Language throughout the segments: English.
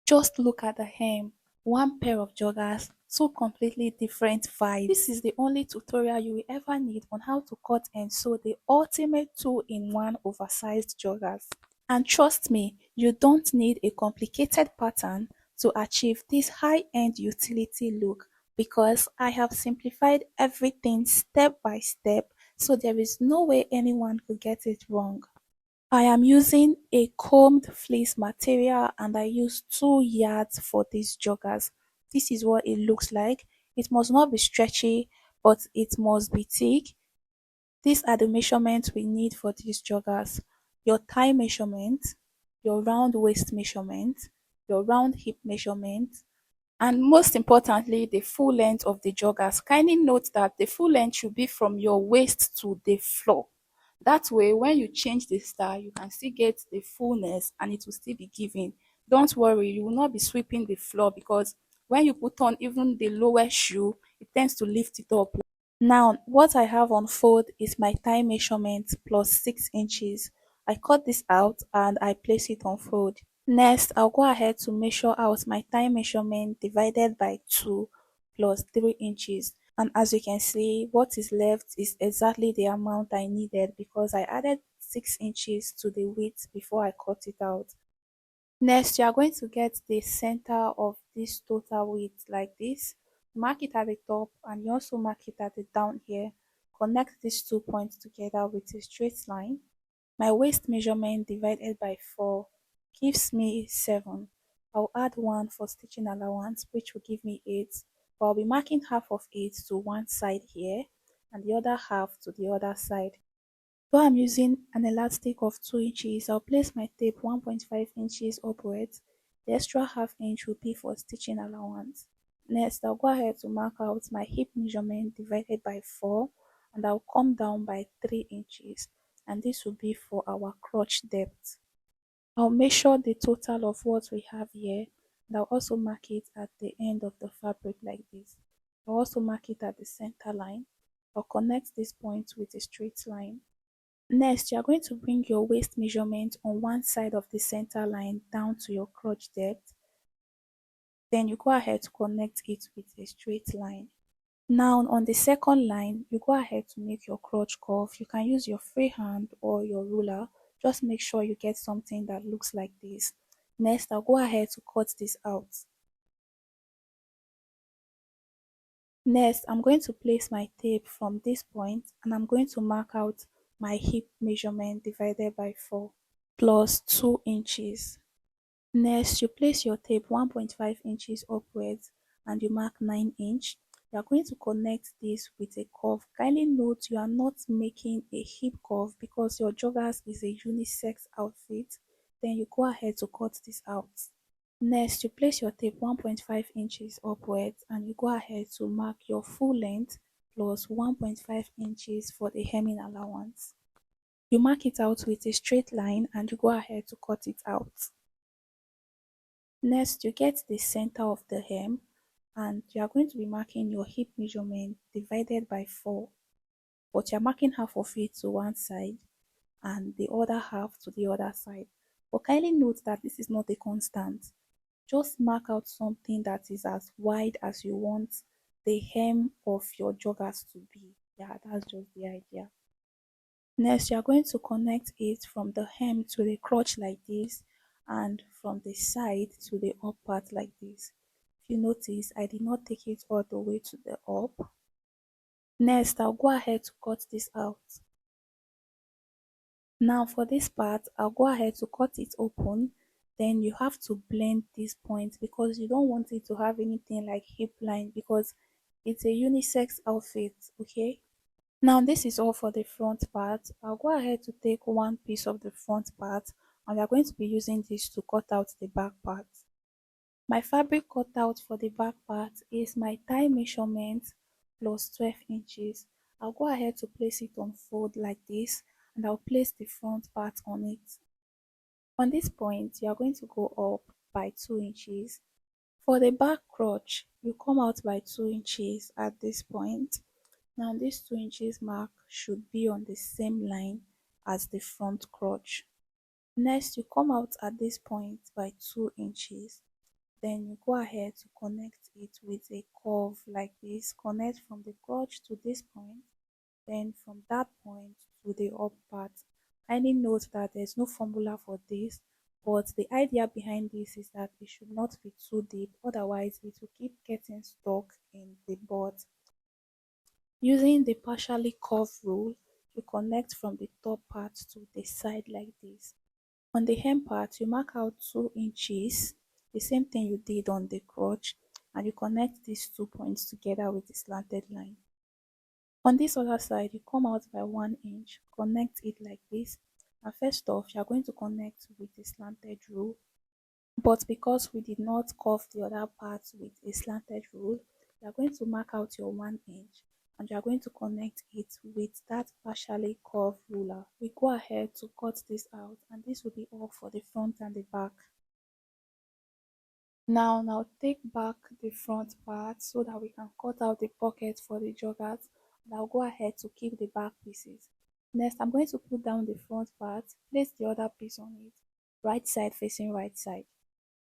Just look at the hem. One pair of joggers, two completely different vibes. This is the only tutorial you will ever need on how to cut and sew the ultimate two-in-one oversized joggers. And trust me, you don't need a complicated pattern to achieve this high-end utility look because I have simplified everything step by step so there is no way anyone could get it wrong. I am using a combed fleece material and I use 2 yards for these joggers. This is what it looks like. It must not be stretchy, but it must be thick. These are the measurements we need for these joggers. Your thigh measurement, your round waist measurement, your round hip measurement, and most importantly, the full length of the joggers. Kindly note that the full length should be from your waist to the floor. That way, when you change the style, you can still get the fullness and it will still be given. Don't worry, you will not be sweeping the floor because when you put on even the lower shoe, it tends to lift it up. Now, what I have on fold is my thigh measurement plus 6 inches. I cut this out and I place it on fold. Next, I'll go ahead to measure out my thigh measurement divided by 2 plus 3 inches. And as you can see, what is left is exactly the amount I needed because I added 6 inches to the width before I cut it out. Next, you are going to get the center of this total width like this. Mark it at the top and you also mark it at the down here. Connect these 2 points together with a straight line. My waist measurement divided by 4 gives me 7. I'll add 1 for stitching allowance, which will give me 8. But I'll be marking half of it to one side here and the other half to the other side. So I'm using an elastic of 2 inches. I'll place my tape 1.5 inches upwards. The extra half inch will be for stitching allowance. Next, I'll go ahead to mark out my hip measurement divided by 4 and I'll come down by 3 inches and this will be for our crotch depth. I'll measure the total of what we have here and I'll also mark it at the end of the fabric like this. I'll also mark it at the center line. I'll connect this point with a straight line. Next, you are going to bring your waist measurement on one side of the center line down to your crotch depth. Then you go ahead to connect it with a straight line. Now on the second line, you go ahead to make your crotch curve. You can use your free hand or your ruler. Just make sure you get something that looks like this. Next, I'll go ahead to cut this out. Next, I'm going to place my tape from this point and I'm going to mark out my hip measurement divided by 4 plus 2 inches. Next, you place your tape 1.5 inches upwards and you mark 9 inch. You are going to connect this with a curve. Kindly note you are not making a hip curve because your joggers is a unisex outfit. Then you go ahead to cut this out. Next, you place your tape 1.5 inches upwards and you go ahead to mark your full length plus 1.5 inches for the hemming allowance. You mark it out with a straight line and you go ahead to cut it out. Next, you get the center of the hem and you are going to be marking your hip measurement divided by 4, but you're marking half of it to one side and the other half to the other side. But kindly note that this is not a constant. Just mark out something that is as wide as you want the hem of your joggers to be. Yeah, that's just the idea. Next, you are going to connect it from the hem to the crotch like this and from the side to the up part like this. If you notice, I did not take it all the way to the up. Next, I'll go ahead to cut this out. Now for this part, I'll go ahead to cut it open. Then you have to blend this point because you don't want it to have anything like hip line because it's a unisex outfit, okay? Now this is all for the front part. I'll go ahead to take one piece of the front part and we are going to be using this to cut out the back part. My fabric cutout for the back part is my thigh measurement plus 12 inches. I'll go ahead to place it on fold like this and I'll place the front part on it. On this point, you are going to go up by 2 inches. For the back crotch, you come out by 2 inches at this point. Now this 2 inches mark should be on the same line as the front crotch. Next, you come out at this point by 2 inches. then you go ahead to connect it with a curve like this. Connect from the crotch to this point, then from that point to the up part. Kindly note that there's no formula for this, but the idea behind this is that it should not be too deep, otherwise it will keep getting stuck in the board. Using the partially curved rule, you connect from the top part to the side like this. On the hem part, you mark out 2 inches, the same thing you did on the crotch, and you connect these 2 points together with the slanted line. On this other side, you come out by 1 inch, connect it like this, and first off, you are going to connect with the slanted rule, but because we did not curve the other part with a slanted rule, you are going to mark out your 1 inch and you are going to connect it with that partially curved ruler. We go ahead to cut this out, and this will be all for the front and the back. Now take back the front part so that we can cut out the pocket for the joggers, and I'll go ahead to keep the back pieces. Next, I'm going to put down the front part, place the other piece on it, right side facing right side.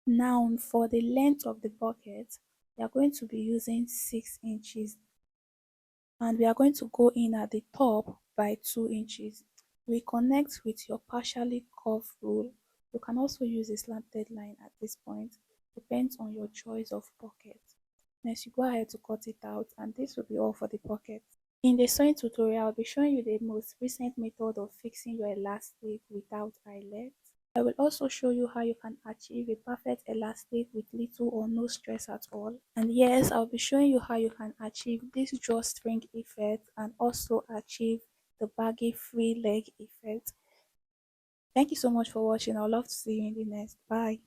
Now for the length of the bucket, we are going to be using 6 inches, and we are going to go in at the top by 2 inches. We connect with your partially curved rule. You can also use a slanted line at this point, depends on your choice of pocket. Next, you go ahead to cut it out, and this will be all for the pocket. In the sewing tutorial, I'll be showing you the most recent method of fixing your elastic without eyelets. I will also show you how you can achieve a perfect elastic with little or no stress at all. And yes, I'll be showing you how you can achieve this drawstring effect and also achieve the baggy free leg effect. Thank you so much for watching. I'd love to see you in the next. Bye.